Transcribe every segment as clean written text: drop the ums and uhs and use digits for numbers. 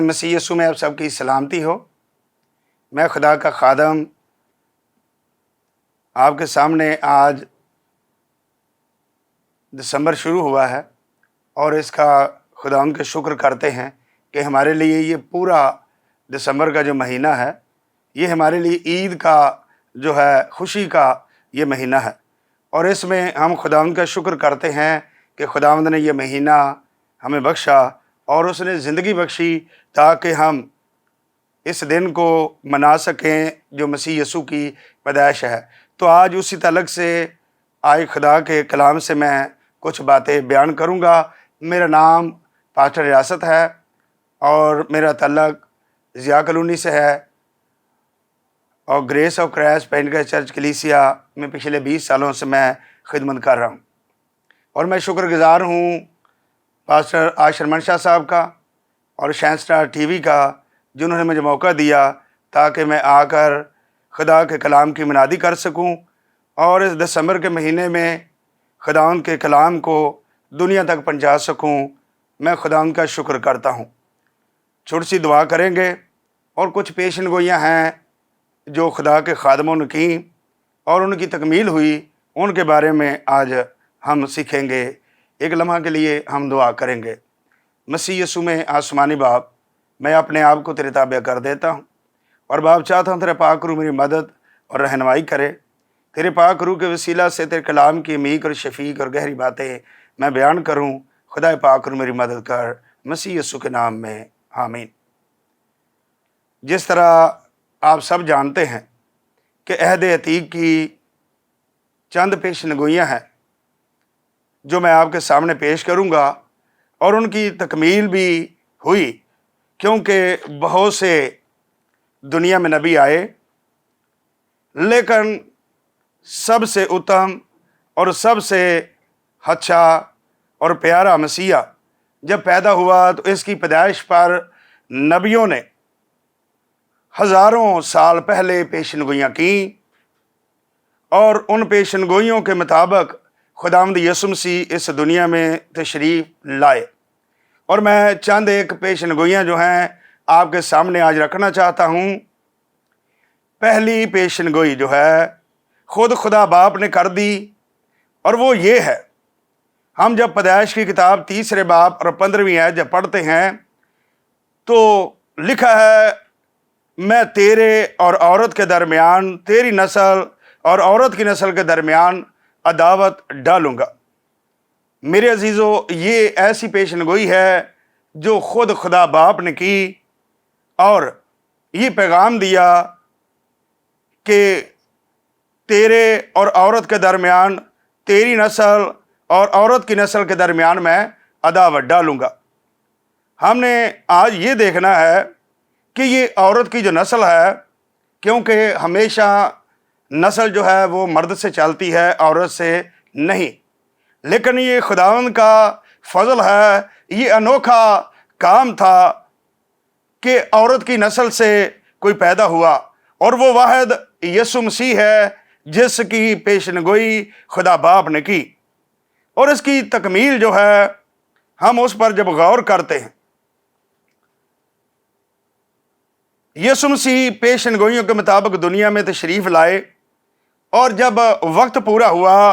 मसीह यीशु में आप सबकी सलामती हो। मैं खुदा का खादम आपके सामने आज दिसंबर शुरू हुआ है और इसका खुदावंद का शुक्र करते हैं कि हमारे लिए ये पूरा दिसंबर का जो महीना है ये हमारे लिए ईद का जो है खुशी का ये महीना है और इसमें हम खुदावंद का शुक्र करते हैं कि खुदावंद ने ये महीना हमें बख्शा और उसने ज़िंदगी बख्शी ताकि हम इस दिन को मना सकें जो मसीह यीशु की पैदाइश है। तो आज उसी तलक से आए खुदा के कलाम से मैं कुछ बातें बयान करूंगा। मेरा नाम पास्टर रियासत है और मेरा तल्लक ज़िया कॉलोनी से है और grace of Christ Pentecost church कलीसिया में पिछले 20 सालों से मैं खिदमत कर रहा हूँ और मैं शुक्रगुजार हूँ पास्टर आशरमन शाह साहब का और शाइन स्टार टीवी का जिन्होंने मुझे मौका दिया ताकि मैं आकर खुदा के कलाम की मुनादी कर सकूं और इस दिसंबर के महीने में खुदावंद के कलाम को दुनिया तक पहुंचा सकूं। मैं खुदावंद का शुक्र करता हूं। छोटी सी दुआ करेंगे और कुछ पेशन गोइयाँ हैं जो खुदा के खादमों ने की और उनकी तकमील हुई, उनके बारे में आज हम सीखेंगे। एक लम्हा के लिए हम दुआ करेंगे। मसीह यीशु में आसमानी बाप, मैं अपने आप को तेरे ताबे कर देता हूँ और बाप चाहता हूँ तेरे पाक रूह मेरी मदद और रहनुमाई करे। तेरे पाक रूह के वसीला से तेरे कलाम की अमीक और शफीक और गहरी बातें मैं बयान करूँ। खुदा पाक रूह मेरी मदद कर, मसीह यीशु के नाम में आमीन। जिस तरह आप सब जानते हैं कि अहद अतीक की चंद पेशनगोइयाँ हैं जो मैं आपके सामने पेश करूँगा और उनकी तकमील भी हुई क्योंकि बहुत से दुनिया में नबी आए, लेकिन सबसे उत्तम और सबसे अच्छा और प्यारा मसीहा जब पैदा हुआ तो इसकी पैदाइश पर नबियों ने हज़ारों साल पहले पेशनगोइयाँ की और उन पेशनगोइयों के मुताबिक खुदावंद यीशु मसीह इस दुनिया में तशरीफ़ लाए। और मैं चंद एक पेशनगोइयाँ जो हैं आपके सामने आज रखना चाहता हूँ। पहली पेशनगोई जो है खुद खुदा बाप ने कर दी और वो ये है, हम जब पैदाइश की किताब 3 बाब और 15वीं आयत जब पढ़ते हैं तो लिखा है, मैं तेरे और औरत के दरमियान, तेरी नस्ल और औरत की नस्ल के दरमियान अदावत डालूंगा। मेरे अजीज़ों, ये ऐसी पेशनगोई है जो खुद खुदा बाप ने की और ये पैगाम दिया कि तेरे और औरत के दरमियान, तेरी नस्ल और औरत की नस्ल के दरमियान मैं अदावत डालूंगा। हमने आज ये देखना है कि ये औरत की जो नस्ल है, क्योंकि हमेशा नस्ल जो है वो मर्द से चलती है, औरत से नहीं, लेकिन ये खुदावंद का फजल है, ये अनोखा काम था कि औरत की नस्ल से कोई पैदा हुआ और वो वाहिद यीशु मसीह है जिसकी पेशनगोई खुदा बाप ने की। और इसकी तकमील जो है हम उस पर जब गौर करते हैं, यीशु मसीह पेशनगोइयों के मुताबिक दुनिया में तशरीफ़ लाए और जब वक्त पूरा हुआ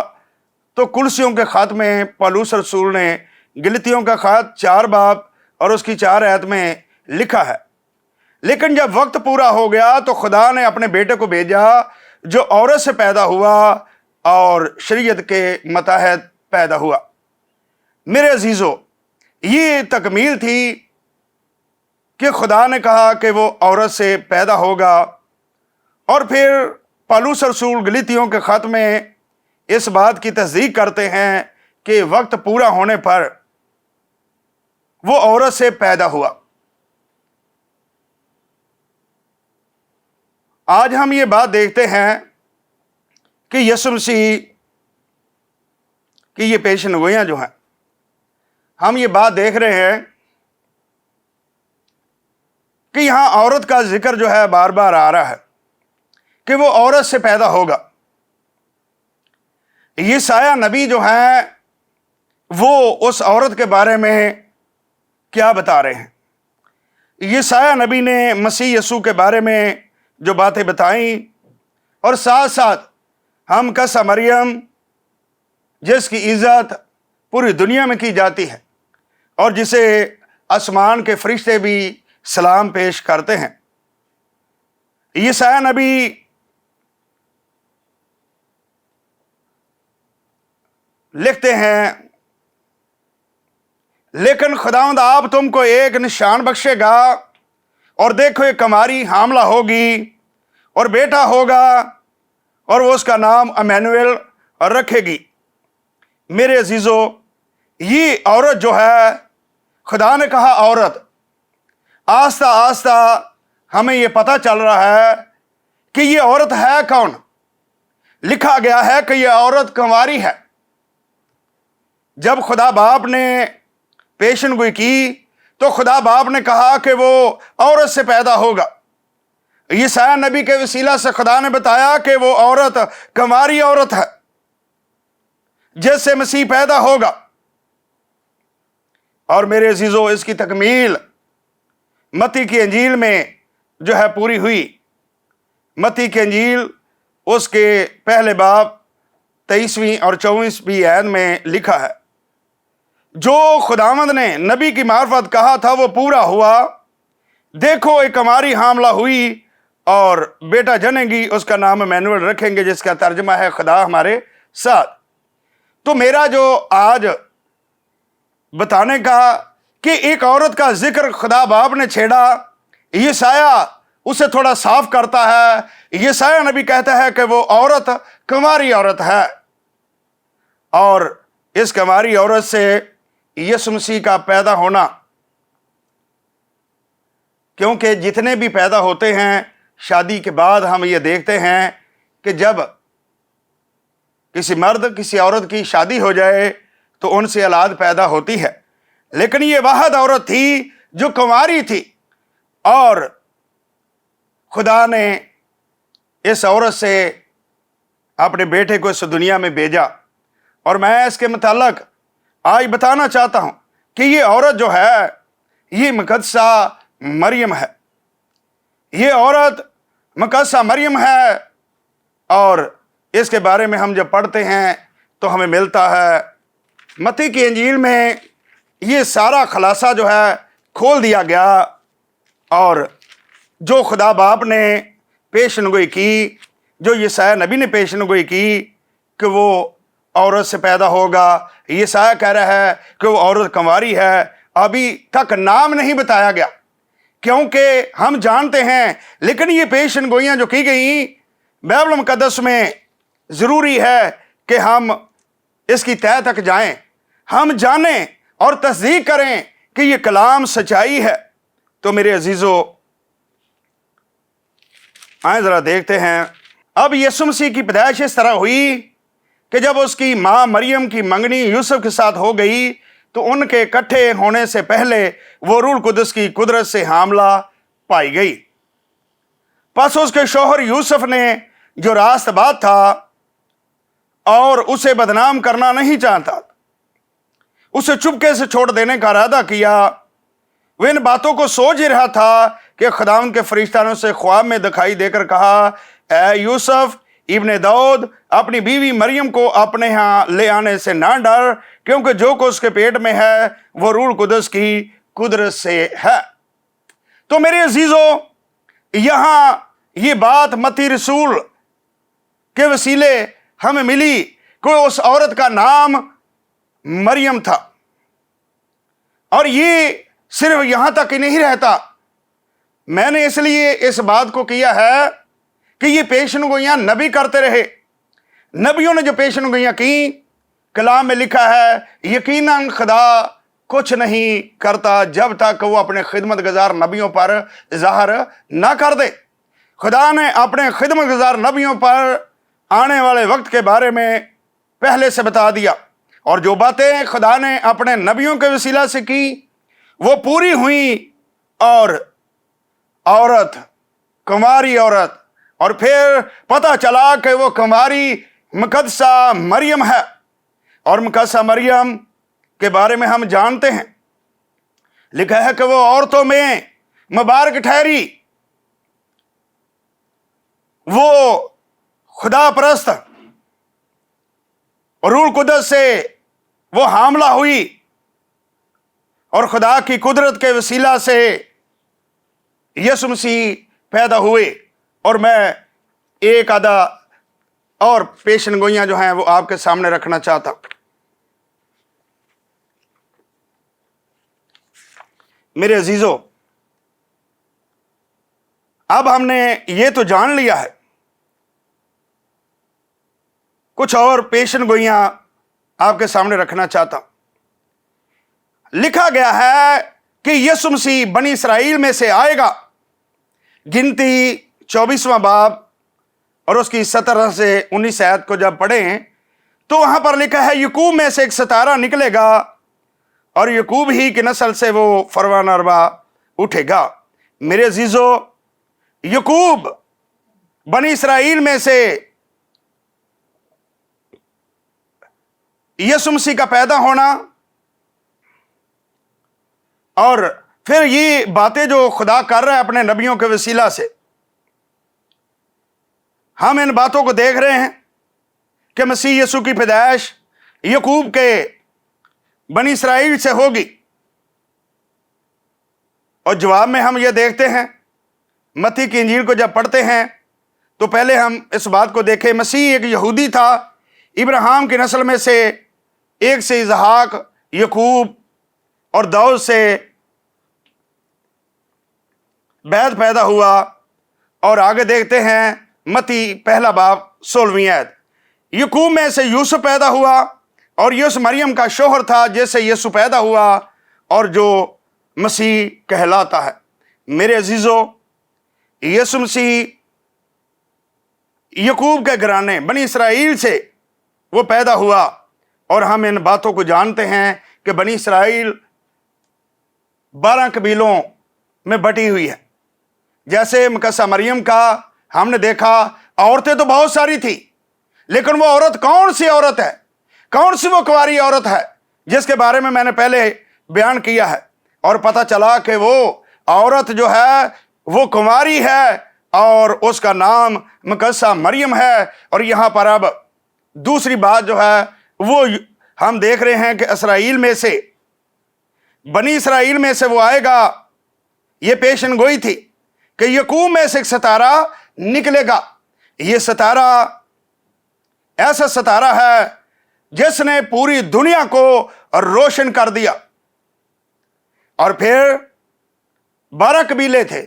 तो कुलसियों के ख़त में पौलुस रसूल ने गलतियों का ख़त 4 बाब और उसकी 4 आयत में लिखा है, लेकिन जब वक्त पूरा हो गया तो खुदा ने अपने बेटे को भेजा जो औरत से पैदा हुआ और शरीयत के मतहत पैदा हुआ। मेरे अजीज़ों, ये तकमील थी कि खुदा ने कहा कि वो औरत से पैदा होगा और फिर पौलुस रसूल गलतियों के ख़त में इस बात की तस्दीक करते हैं कि वक्त पूरा होने पर वो औरत से पैदा हुआ। आज हम ये बात देखते हैं कि यीशु मसीह की ये पेशनगोइयाँ जो हैं, हम ये बात देख रहे हैं कि यहाँ औरत का जिक्र जो है बार बार आ रहा है कि वो औरत से पैदा होगा। यशायाह नबी जो हैं वो उस औरत के बारे में क्या बता रहे हैं? यशायाह नबी ने मसीह यसू के बारे में जो बातें बताईं, और साथ साथ हम कसा मरियम जिसकी इज्जत पूरी दुनिया में की जाती है और जिसे आसमान के फरिश्ते भी सलाम पेश करते हैं। यशायाह नबी लिखते हैं, लेकिन खुदावंद आप तुमको एक निशान बख्शेगा, और देखो एक कुमारी हामला होगी और बेटा होगा, और वो उसका नाम इम्मानुएल रखेगी। मेरे अजीजों, ये औरत जो है, खुदा ने कहा औरत, आस्ता आस्ता हमें ये पता चल रहा है कि ये औरत है कौन। लिखा गया है कि ये औरत कुंवारी है। जब खुदा बाप ने पेशनगोई की तो खुदा बाप ने कहा कि वो औरत से पैदा होगा। यशायाह नबी के वसीला से खुदा ने बताया कि वो औरत कुंवारी औरत है जिससे मसीह पैदा होगा। और मेरे अजीजों, इसकी तकमील मत्ती की अंजील में जो है पूरी हुई। मत्ती की अंजील उसके पहले बाब 23वीं और 24वीं आयत में लिखा है, जो खुदावंद ने नबी की मार्फत कहा था वो पूरा हुआ। देखो एक कुमारी हामला हुई और बेटा जनेगी, उसका नाम इम्मानुएल रखेंगे, जिसका तर्जमा है खुदा हमारे साथ। तो मेरा जो आज बताने का कि एक औरत का जिक्र खुदा बाप ने छेड़ा, यशायाह उसे थोड़ा साफ करता है। यशायाह नबी कहता है कि वो औरत कुंवारी औरत है, और इस कुंवारी औरत से यीशु मसीह का पैदा होना, क्योंकि जितने भी पैदा होते हैं शादी के बाद हम ये देखते हैं कि जब किसी मर्द किसी औरत की शादी हो जाए तो उनसे औलाद पैदा होती है। लेकिन ये वाहद औरत थी जो कुंवारी थी, और खुदा ने इस औरत से अपने बेटे को इस दुनिया में भेजा। और मैं इसके मुताल्लिक आज बताना चाहता हूं कि ये औरत जो है, ये मुकद्दसा मरियम है। ये औरत मुकद्दसा मरियम है, और इसके बारे में हम जब पढ़ते हैं तो हमें मिलता है मत्ती की अंजील में ये सारा खुलासा जो है खोल दिया गया। और जो खुदा बाप ने पेशनगोई की, जो यशायाह नबी ने पेशनगोई की कि वो औरत से पैदा होगा, यशायाह कह रहा है कि वो औरत कुंवारी है, अभी तक नाम नहीं बताया गया, क्योंकि हम जानते हैं। लेकिन ये पेशनगोइयाँ जो की गई बाइबल मुकद्दस में, ज़रूरी है कि हम इसकी तह तक जाएं, हम जानें और तस्दीक करें कि ये कलाम सच्चाई है। तो मेरे अजीज़ों, आए ज़रा देखते हैं। अब यीशु मसीह की पैदाइश इस तरह हुई कि जब उसकी माँ मरियम की मंगनी यूसुफ के साथ हो गई तो उनके इकट्ठे होने से पहले वो रूह कुदस की कुदरत से हामला पाई गई। बस उसके शौहर यूसुफ ने जो रास्तबाज था और उसे बदनाम करना नहीं चाहता, उसे चुपके से छोड़ देने का इरादा किया। वो इन बातों को सोच ही रहा था कि खुदावंद के फरिश्ता ने उसे ख्वाब में दिखाई देकर कहा, ऐ यूसुफ इब्ने दाऊद, अपनी बीवी मरियम को अपने यहाँ ले आने से ना डर, क्योंकि जो कुछ उसके पेट में है वो रूह कुदस की कुदरत से है। तो मेरे अजीजों, यहाँ ये बात मत्ती रसूल के वसीले हमें मिली कि उस औरत का नाम मरियम था। और ये सिर्फ यहाँ तक ही नहीं रहता, मैंने इसलिए इस बात को किया है कि ये पेशनगोइयाँ नबी करते रहे। नबियों ने जो पेशनगोइयाँ की, कलाम में लिखा है, यकीनन खुदा कुछ नहीं करता जब तक वो अपने खिदमत गुजार नबियों पर ज़ाहिर ना कर दे। खुदा ने अपने खिदमत गुजार नबियों पर आने वाले वक्त के बारे में पहले से बता दिया, और जो बातें खुदा ने अपने नबियों के वसीला से की वो पूरी हुई। और औरत, कुंवारी औरत, और फिर पता चला कि वो कुंवारी मुकद्दसा मरियम है। और मुकद्दसा मरियम के बारे में हम जानते हैं, लिखा है कि वो औरतों में मुबारक ठहरी। वो खुदा परस्त और रूह कुदस से वो हामला हुई और खुदा की कुदरत के वसीला से यीशु मसीह पैदा हुए। और मैं एक आधा और पेशन गोइयां जो हैं वो आपके सामने रखना चाहता हूं। मेरे अजीजों, अब हमने ये तो जान लिया है, कुछ और पेशन गोइयां आपके सामने रखना चाहता हूं। लिखा गया है कि यीशु मसीह बनी इसराइल में से आएगा। गिनती 24वां बाब और उसकी 17 से 19 आयत को जब पढ़ें तो वहां पर लिखा है, यकूब में से एक सितारा निकलेगा और यकूब ही की नस्ल से वो फरमान अरबा उठेगा। मेरे अजीजों, यकूब बनी इसराइल में से यीशु मसीह का पैदा होना और फिर ये बातें जो खुदा कर रहा है अपने नबियों के वसीला से, हम इन बातों को देख रहे हैं कि मसीह यीशु की पैदाइश यकूब के बनी इसराइल से होगी। और जवाब में हम ये देखते हैं, मत्ती की इंजील को जब पढ़ते हैं तो पहले हम इस बात को देखें, मसीह एक यहूदी था, इब्राहिम की नस्ल में से एक से इसहाक, यकूब और दाऊद से बैद पैदा हुआ। और आगे देखते हैं मत्ती पहला बाब 16वीं आयत, यकूब में से यूसुफ पैदा हुआ और यूसुफ मरियम का शोहर था जिससे यीशु पैदा हुआ और जो मसीह कहलाता है। मेरे अजीजों, यीशु मसीह यकूब के घराने बनी इसराइल से वो पैदा हुआ। और हम इन बातों को जानते हैं कि बनी इसराइल 12 कबीलों में बटी हुई है। जैसे मुकद्दसा मरियम का हमने देखा, औरतें तो बहुत सारी थी, लेकिन वो औरत कौन सी औरत है, कौन सी वो कुंवारी औरत है जिसके बारे में मैंने पहले बयान किया है। और पता चला कि वो औरत जो है वो कुंवारी है और उसका नाम मुकद्दसा मरियम है। और यहाँ पर अब दूसरी बात जो है वो हम देख रहे हैं कि इसराइल में से, बनी इसराइल में से वो आएगा। ये पेशन गोई थी कि यकूब में से एक सितारा निकलेगा। ये सितारा ऐसा सितारा है जिसने पूरी दुनिया को रोशन कर दिया। और फिर 12 कबीले थे,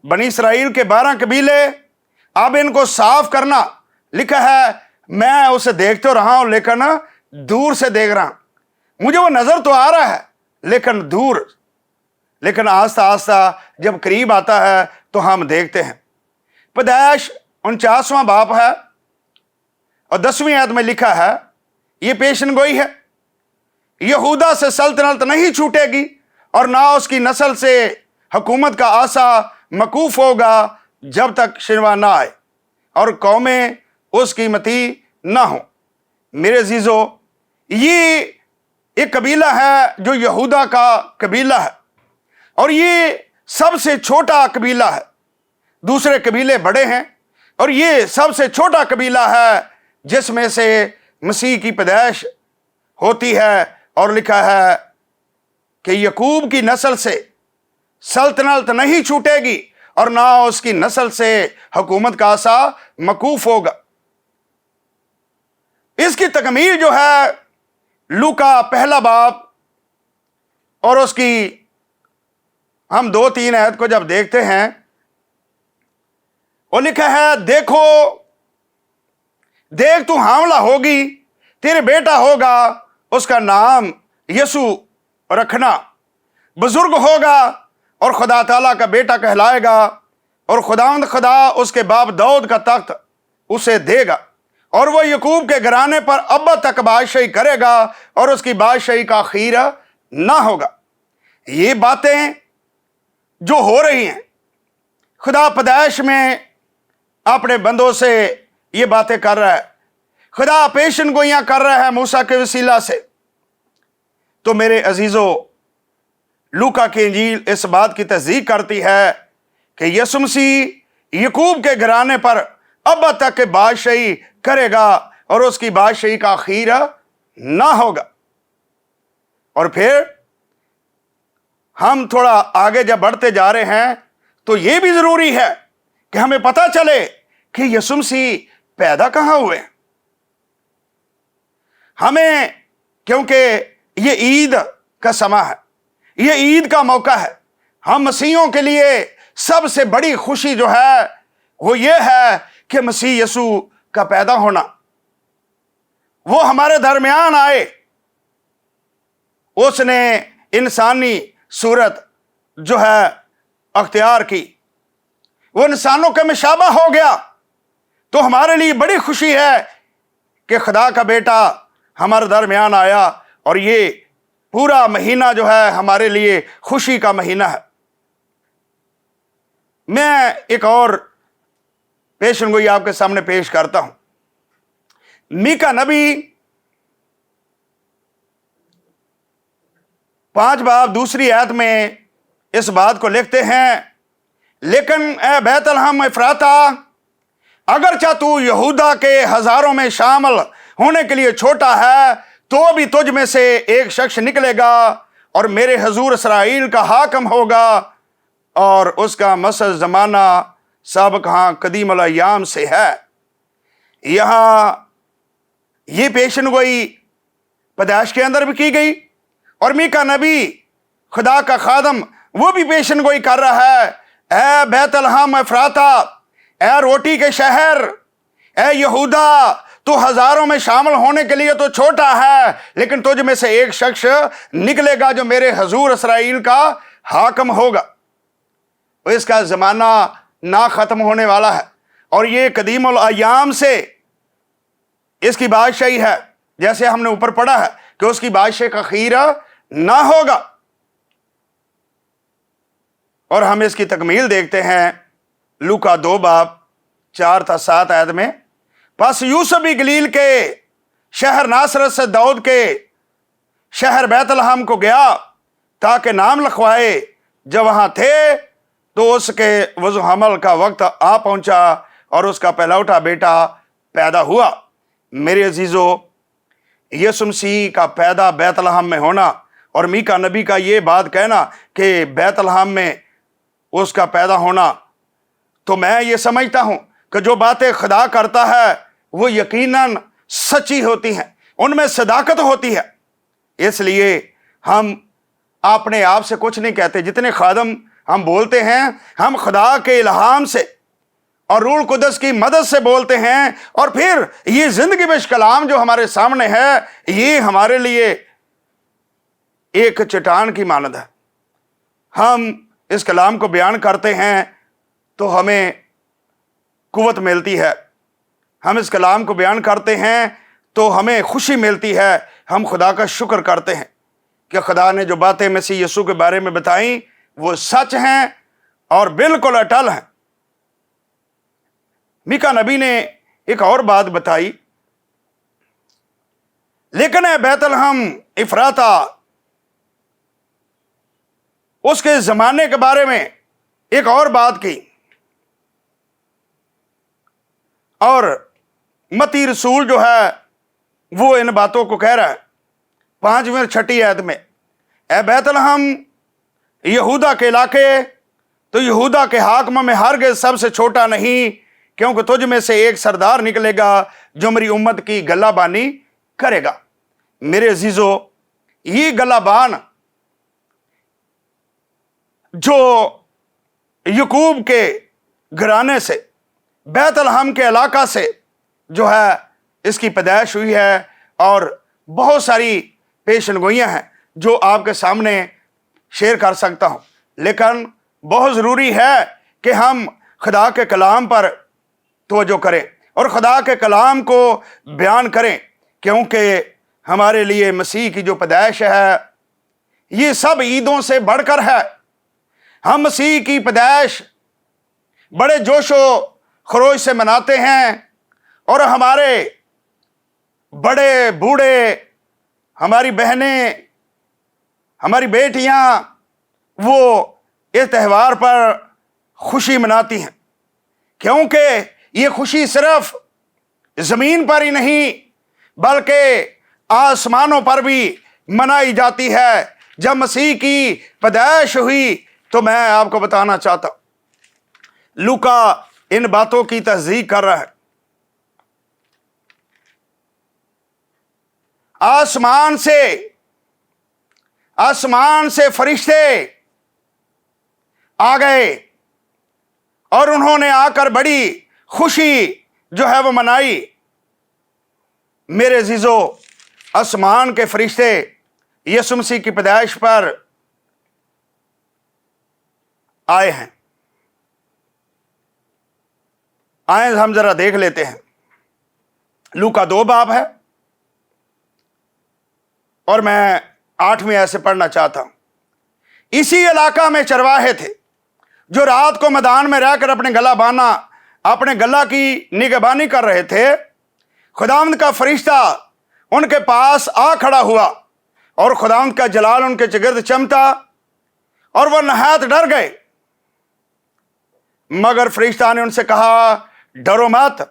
बनी इसराइल के 12 कबीले। अब इनको साफ करना, लिखा है, मैं उसे देख तो रहा हूं लेकिन दूर से देख रहा हूं, मुझे वो नजर तो आ रहा है लेकिन दूर। लेकिन आस्ता आस्ता जब करीब आता है तो हम देखते हैं। पैदाइश 49वां बाब है और 10वीं आयत में लिखा है, ये पेशन गोई है, यहूदा से सल्तनत नहीं छूटेगी और ना उसकी नस्ल से हुकूमत का आसा मकूफ होगा जब तक शिनवा ना आए और कौमें उसकी मती ना हो। मेरे अजीजों, ये एक कबीला है जो यहूदा का कबीला है और ये सबसे छोटा कबीला है। दूसरे कबीले बड़े हैं और ये सबसे छोटा कबीला है जिसमें से मसीह की पैदाइश होती है। और लिखा है कि यकूब की नस्ल से सल्तनत नहीं छूटेगी और ना उसकी नस्ल से हुकूमत का आसा मकूफ होगा। इसकी तकमील जो है लूका पहला बाब और उसकी हम 2-3 आयत को जब देखते हैं, वो लिखा है, देखो देख तू हामला होगी, तेरे बेटा होगा, उसका नाम यीशु रखना, बुजुर्ग होगा और खुदा ताला का बेटा कहलाएगा और खुदावंद खुदा उसके बाप दाऊद का तख्त उसे देगा और वह यकूब के घराने पर अब तक बादशाही करेगा और उसकी बादशाही का आखिर ना होगा। ये बातें जो हो रही हैं, खुदा पैदाइश में अपने बंदों से ये बातें कर रहा है, खुदा पेशन गोइयां कर रहा है मूसा के वसीला से। तो मेरे अजीजों, लूका की इंजील इस बात की तस्दीक करती है कि यीशु मसीह याकूब के घराने पर अब तक के बादशाही करेगा और उसकी बादशाही का आखिर ना होगा। और फिर हम थोड़ा आगे जब बढ़ते जा रहे हैं तो ये भी जरूरी है कि हमें पता चले कि यीशु मसीह पैदा कहां हुए। हमें, क्योंकि ये ईद का समय है, ये ईद का मौका है, हम मसीहियों के लिए सबसे बड़ी खुशी जो है वो ये है कि मसीह यीशु का पैदा होना, वो हमारे दरमियान आए, उसने इंसानी सूरत जो है अख्तियार की, वो इंसानों के मुशाबा हो गया। तो हमारे लिए बड़ी खुशी है कि खुदा का बेटा हमारे दरमियान आया और ये पूरा महीना जो है हमारे लिए खुशी का महीना है। मैं एक और पेशनगोई आपके सामने पेश करता हूं। मीका नबी 5 बाब 2 आयत में इस बात को लिखते हैं, लेकिन ए बैतलहम इफ्राता, अगरचा तू यहूदा के हजारों में शामिल होने के लिए छोटा है, तो भी तुझ में से एक शख्स निकलेगा और मेरे हजूर इसराइल का हाकम होगा, और उसका मसद जमाना साबिक कदीम अल अय्याम से है। यहां ये पेशनगोई पैदाइश के अंदर भी की गई और मीका नबी खुदा का खादम वो भी पेशनगोई कर रहा है, ए बैतलहम इफ्राता, ए रोटी के शहर, ए यहूदा, तू हजारों में शामिल होने के लिए तो छोटा है, लेकिन तुझ में से एक शख्स निकलेगा जो मेरे हजूर इसराइल का हाकम होगा। तो इसका जमाना ना खत्म होने वाला है और ये कदीम अल अय्याम से इसकी बादशाही है, जैसे हमने ऊपर पढ़ा है कि उसकी बादशाही का आखिर ना होगा। और हम इसकी तकमील देखते हैं लूका 2 बाब 4 था 7 आयत में, बस यूसुफ भी गलील के शहर नासरत से दाऊद के शहर बैतलहम को गया ताकि नाम लिखवाए। जब वहां थे तो उसके वज़ू हमल का वक्त आ पहुंचा और उसका पहलौठा बेटा पैदा हुआ। मेरे अजीजों, यीशु मसीह का पैदा बैतलहम में होना और मीका नबी का ये बात कहना कि बैतलहम में उसका पैदा होना, तो मैं ये समझता हूं कि जो बातें खुदा करता है वो यकीनन सच्ची होती हैं, उनमें सदाकत होती है। इसलिए हम अपने आप से कुछ नहीं कहते। जितने खादम हम बोलते हैं, हम खुदा के इल्हाम से और रूह कुदस की मदद से बोलते हैं, और फिर ये जिंदगी बख्श कलाम जो हमारे सामने है, ये हमारे लिए एक चट्टान की मानद है। हम इस कलाम को बयान करते हैं तो हमें कुव्वत मिलती है, हम इस कलाम को बयान करते हैं तो हमें खुशी मिलती है। हम खुदा का शुक्र करते हैं कि खुदा ने जो बातें मसीह यीशु के बारे में बताई वो सच हैं और बिल्कुल अटल हैं। मीका नबी ने एक और बात बताई, लेकिन है बैतलहम इफ्राता, उसके जमाने के बारे में एक और बात की। और मती रसूल जो है वो इन बातों को कह रहा है 5वीं और 6ठी आयत में, ए बैतलहम यहूदा के इलाके, तो यहूदा के हाकम में हरगिज़ सबसे छोटा नहीं, क्योंकि तुझ में से एक सरदार निकलेगा जो मेरी उम्मत की गल्लाबानी करेगा। मेरे अजीजों, ये गल्लाबान जो याकूब के घराने से, बैतलहम के इलाका से जो है इसकी पैदाइश हुई है, और बहुत सारी पेशनगोइयाँ हैं जो आपके सामने शेयर कर सकता हूँ, लेकिन बहुत ज़रूरी है कि हम खुदा के कलाम पर तवज्जो करें और खुदा के कलाम को बयान करें, क्योंकि हमारे लिए मसीह की जो पैदाइश है ये सब ईदों से बढ़कर है। हम मसीह की पैदाइश बड़े जोशो खरोश से मनाते हैं, और हमारे बड़े बूढ़े, हमारी बहनें, हमारी बेटियां, وہ اس تہوار پر خوشی مناتی ہیں، کیونکہ یہ خوشی صرف زمین پر ہی نہیں بلکہ آسمانوں پر بھی منائی جاتی ہے۔ جب مسیح کی پیدائش ہوئی تو میں آپ کو بتانا چاہتا ہوں، لوکا ان باتوں کی تصدیق کر رہا ہے۔ آسمان سے فرشتے آ گئے اور انہوں نے آ کر بڑی خوشی جو ہے وہ منائی۔ میرے عزیزو، آسمان کے فرشتے یسوع مسیح کی پیدائش پر آئے ہیں۔ آئیں ہم ذرا دیکھ لیتے ہیں۔ لوکا 2 باب ہے اور میں 8ویں آیت سے پڑھنا چاہتا ہوں۔ اسی علاقہ میں چرواہے تھے جو رات کو میدان میں رہ کر اپنے گلہ کی نگہبانی کر رہے تھے۔ خداوند کا فرشتہ ان کے پاس آ کھڑا ہوا اور خداوند کا جلال ان کے چگرد چمتا اور وہ نہایت ڈر گئے۔ مگر فرشتہ نے ان سے کہا، ڈرو مت،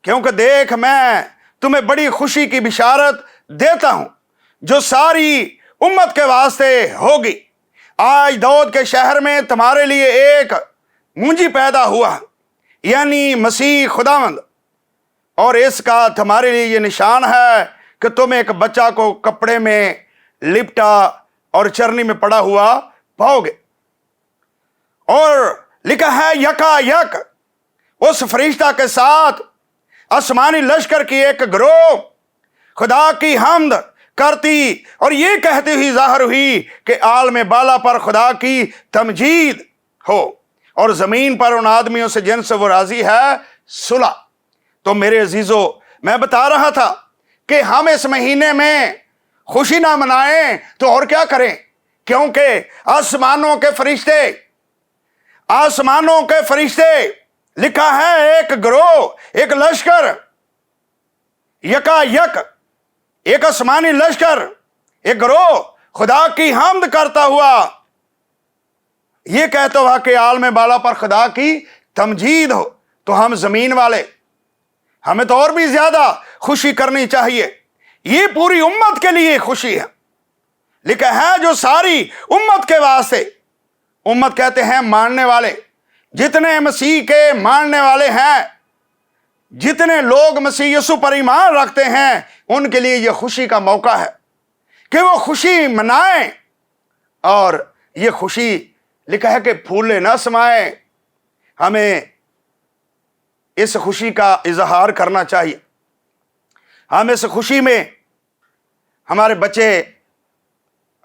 کیونکہ دیکھ میں تمہیں بڑی خوشی کی بشارت دیتا ہوں جو ساری امت کے واسطے ہوگی۔ آج داؤد کے شہر میں تمہارے لیے ایک مونجی پیدا ہوا، یعنی مسیح خداوند، اور اس کا تمہارے لیے یہ نشان ہے کہ تم ایک بچہ کو کپڑے میں لپٹا اور چرنی میں پڑا ہوا پاؤ گے۔ اور لکھا ہے یکا یک اس فرشتہ کے ساتھ آسمانی لشکر کی ایک گروہ خدا کی حمد کرتی اور یہ کہتی ہوئی ظاہر ہوئی کہ عالم بالا پر خدا کی تمجید ہو اور زمین پر ان آدمیوں سے جن سے وہ راضی ہے صلح۔ تو میرے عزیزو، میں بتا رہا تھا کہ ہم اس مہینے میں خوشی نہ منائیں تو اور کیا کریں، کیونکہ آسمانوں کے فرشتے لکھا ہے ایک گروہ، ایک لشکر، یکا یک ایک آسمانی لشکر، ایک گروہ خدا کی حمد کرتا ہوا، یہ کہتا ہوا کہ عالم بالا پر خدا کی تمجید ہو۔ تو ہم زمین والے، ہمیں تو اور بھی زیادہ خوشی کرنی چاہیے۔ یہ پوری امت کے لیے خوشی ہے، لکھا ہے جو ساری امت کے واسطے۔ امت کہتے ہیں ماننے والے، جتنے مسیح کے ماننے والے ہیں، جتنے لوگ مسیح یسوع پر ایمان رکھتے ہیں، ان کے لیے یہ خوشی کا موقع ہے کہ وہ خوشی منائیں۔ اور یہ خوشی لکھا ہے کہ پھولے نہ سمائیں، ہمیں اس خوشی کا اظہار کرنا چاہیے۔ ہم اس خوشی میں ہمارے بچے،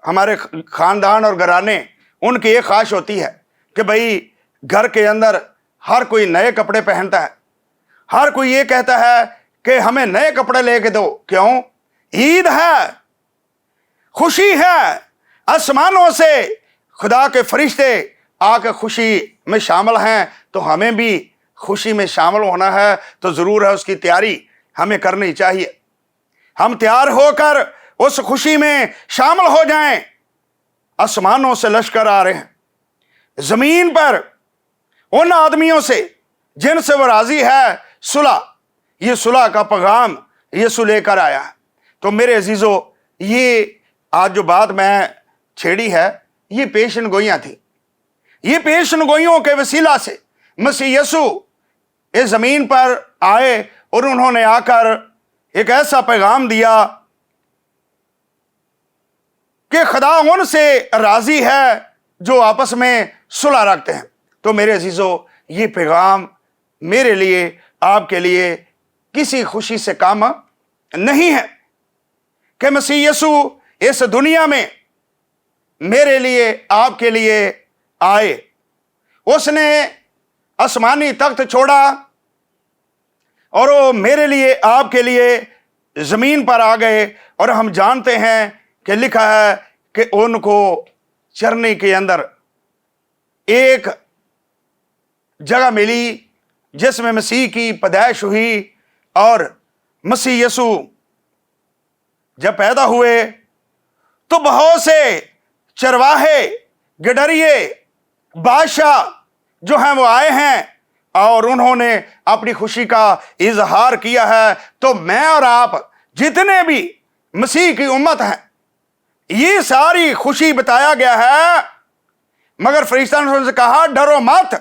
ہمارے خاندان اور گھرانے، ان کی ایک خواہش ہوتی ہے کہ بھئی گھر کے اندر ہر کوئی نئے کپڑے پہنتا ہے، ہر کوئی یہ کہتا ہے کہ ہمیں نئے کپڑے لے کے دو۔ کیوں؟ عید ہے، خوشی ہے، آسمانوں سے خدا کے فرشتے آ کے خوشی میں شامل ہیں، تو ہمیں بھی خوشی میں شامل ہونا ہے، تو ضرور ہے اس کی تیاری ہمیں کرنی چاہیے۔ ہم تیار ہو کر اس خوشی میں شامل ہو جائیں۔ آسمانوں سے لشکر آ رہے ہیں، زمین پر ان آدمیوں سے جن سے وہ راضی ہے صلح۔ یہ صلح کا پیغام یسوع لے کر آیا ہے۔ تو میرے عزیزو، یہ آج جو بات میں چھیڑی ہے، یہ پیشن گوئیاں تھیں۔ یہ پیشن گوئیوں کے وسیلہ سے مسیح یسوع اس زمین پر آئے اور انہوں نے آ کر ایک ایسا پیغام دیا کہ خدا ان سے راضی ہے جو آپس میں صلح رکھتے ہیں۔ تو میرے عزیزو، یہ پیغام میرے لیے، آپ کے لیے کسی خوشی سے کم نہیں ہے کہ مسیح یسوع اس دنیا میں میرے لیے، آپ کے لیے آئے۔ اس نے آسمانی تخت چھوڑا اور وہ میرے لیے، آپ کے لیے زمین پر آ گئے۔ اور ہم جانتے ہیں کہ لکھا ہے کہ ان کو چرنی کے اندر ایک جگہ ملی جس میں مسیح کی پیدائش ہوئی، اور مسیح یسوع جب پیدا ہوئے تو بہت سے چرواہے गडरिये बादशाह जो हैं वो आए हैं और उन्होंने अपनी खुशी का इजहार किया है। तो मैं और आप जितने भी मसीह की उम्मत हैं, ये सारी खुशी बताया गया है। मगर फरिश्ता ने उनसे कहा डरो मत,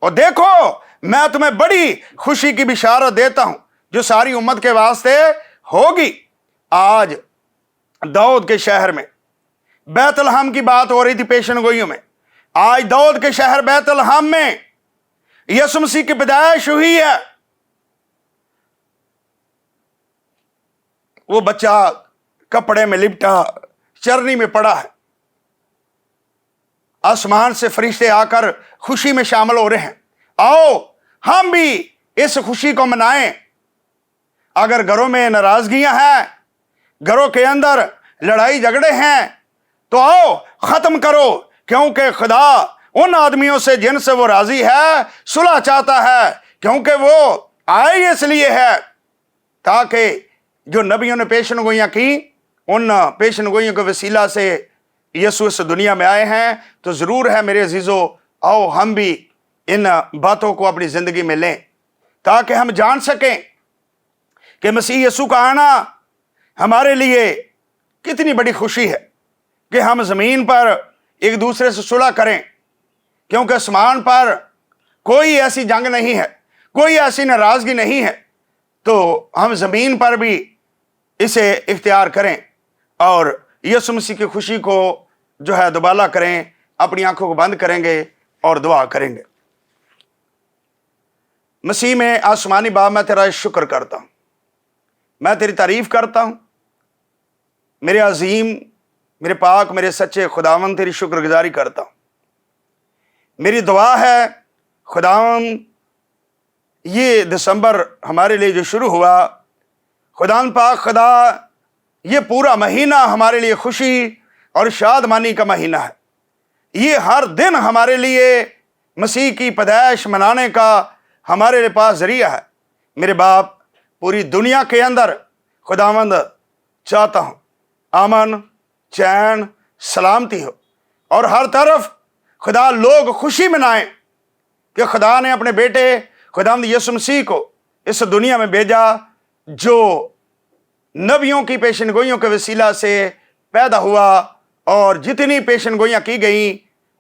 और देखो मैं तुम्हें बड़ी खुशी की बिशारत देता हूं जो सारी उम्मत के वास्ते होगी। आज दाऊद के शहर में बैतलहम की बात हो रही थी पेशन गोइयों में। आज दाऊद के शहर बैतलहम में यीशु मसीह की पैदाइश हुई है। वो बच्चा कपड़े में लिपटा चरनी में पड़ा है। आसमान से फरिश्ते आकर खुशी में शामिल हो रहे हैं। आओ हम भी इस खुशी को मनाएं। अगर घरों में नाराजगियां हैं, घरों के अंदर लड़ाई झगड़े हैं, तो आओ खत्म करो, क्योंकि खुदा उन आदमियों से जिनसे वो राजी है सुलह चाहता है, क्योंकि वो आए इसलिए है ताकि जो नबियों ने पेशन गोइयां की, उन पेशन गोइयों के वसीला से यीशु इस दुनिया में आए हैं। तो ज़रूर है मेरे अजीज़ों, आओ हम भी इन बातों को अपनी ज़िंदगी में लें ताकि हम जान सकें कि मसीह यीशु का आना हमारे लिए कितनी बड़ी खुशी है कि हम ज़मीन पर एक दूसरे से सुलह करें, क्योंकि आसमान पर कोई ऐसी जंग नहीं है, कोई ऐसी नाराज़गी नहीं है। तो हम ज़मीन पर भी इसे इख्तियार करें और यीशु मसीह की खुशी को जो है दुबाला करें। अपनी आंखों को बंद करेंगे और दुआ करेंगे। मसीह में आसमानी बाप, मैं तेरा शुक्र करता हूँ, मैं तेरी तारीफ करता हूँ। मेरे अजीम, मेरे पाक, मेरे सच्चे खुदावंद, तेरी शुक्रगुजारी करता हूँ। मेरी दुआ है खुदावंद, ये दिसंबर हमारे लिए जो शुरू हुआ, खुदावंद पाक खुदा, ये पूरा महीना हमारे लिए खुशी और शादमानी का महीना है। ये हर दिन हमारे लिए मसीह की पैदाइश मनाने का हमारे लिए पास जरिया है। मेरे बाप, पूरी दुनिया के अंदर खुदावंद चाहता हूँ अमन, चैन, सलामती हो, और हर तरफ खुदा लोग खुशी मनाएं कि खुदा ने अपने बेटे खुदावंद यीशु मसीह को इस दुनिया में भेजा, जो नबियों की पेशन गोइयों के वसीला से पैदा हुआ, और जितनी पेशन गोइयाँ की गई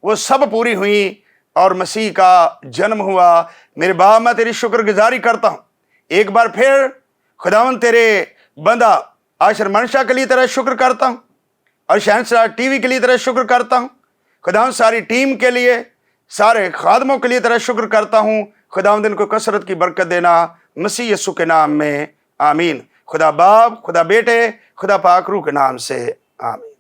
वो सब पूरी हुई और मसीह का जन्म हुआ। मेरे बाप, मैं तेरी शुक्रगुजारी करता हूँ। एक बार फिर खुदावंद तेरे बंदा आशर मनशा के लिए तेरा शुक्र करता हूँ, और शहंशाह टीवी के लिए तेरा शुक्र करता हूँ। खुदावंद सारी टीम के लिए, सारे खादमों के लिए तेरा शुक्र करता हूँ। खुदावंद इनको कसरत की बरकत देना, मसीह यीशु के नाम में आमीन। खुदा बाप, खुदा बेटे, खुदा पाक रूह के नाम से आमीन।